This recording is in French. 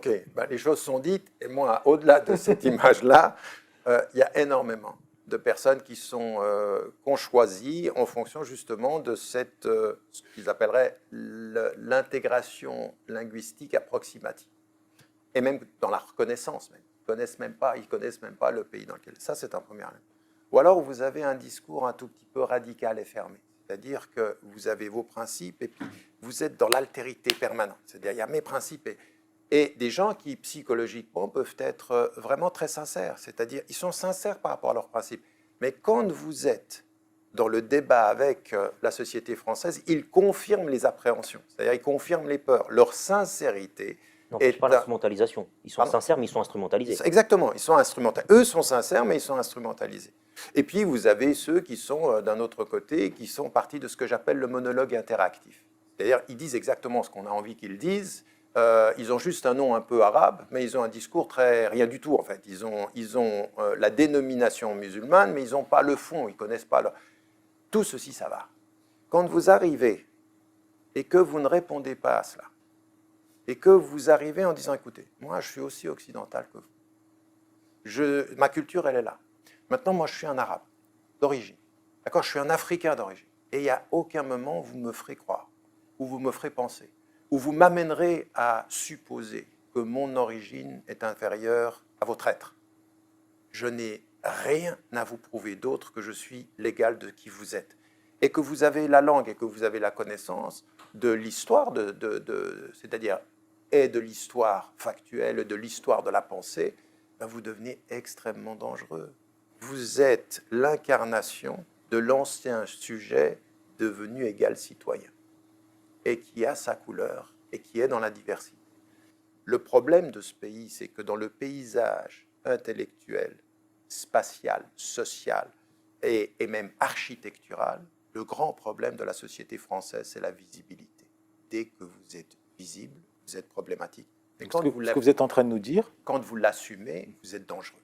Ok, ben, les choses sont dites, et moi, au-delà de cette image-là, il y a énormément de personnes qu'on choisit en fonction justement de ce qu'ils appelleraient l'intégration linguistique approximative. Et même dans la reconnaissance, même. Ils connaissent même pas le pays dans lequel. Ça, c'est un premier élément. Ou alors, vous avez un discours un tout petit peu radical et fermé. C'est-à-dire que vous avez vos principes et puis vous êtes dans l'altérité permanente. C'est-à-dire, il y a mes principes et des gens qui, psychologiquement, peuvent être vraiment très sincères. C'est-à-dire, ils sont sincères par rapport à leurs principes. Mais quand vous êtes dans le débat avec la société française, ils confirment les appréhensions. C'est-à-dire, ils confirment les peurs. Leur sincérité N'empêche pas l'instrumentalisation. Ils sont Pardon. sincères, mais ils sont instrumentalisés. Exactement, ils sont instrumentalisés. Eux sont sincères, mais ils sont instrumentalisés. Et puis, vous avez ceux qui sont d'un autre côté, qui sont partis de ce que j'appelle le monologue interactif. C'est-à-dire, ils disent exactement ce qu'on a envie qu'ils disent. Ils ont juste un nom un peu arabe, mais ils ont un discours très rien du tout, en fait. Ils ont la dénomination musulmane, mais ils n'ont pas le fond, ils ne connaissent pas le... Tout ceci, ça va. Quand vous arrivez et que vous ne répondez pas à cela, et que vous arrivez en disant, écoutez, moi, je suis aussi occidental que vous. Ma culture, elle est là. Maintenant, moi, je suis un arabe d'origine. D'accord? Je suis un Africain d'origine. Et il n'y a aucun moment où vous me ferez croire, où vous me ferez penser, où vous m'amènerez à supposer que mon origine est inférieure à votre être. Je n'ai rien à vous prouver d'autre que je suis l'égal de qui vous êtes. Et que vous avez la langue et que vous avez la connaissance de l'histoire, c'est-à-dire et de l'histoire factuelle, de l'histoire de la pensée, ben vous devenez extrêmement dangereux. Vous êtes l'incarnation de l'ancien sujet devenu égal citoyen et qui a sa couleur et qui est dans la diversité. Le problème de ce pays, c'est que dans le paysage intellectuel, spatial, social et même architectural, le grand problème de la société française, c'est la visibilité. Dès que vous êtes visible, vous êtes problématique. Ce que vous êtes en train de nous dire, quand vous l'assumez, vous êtes dangereux.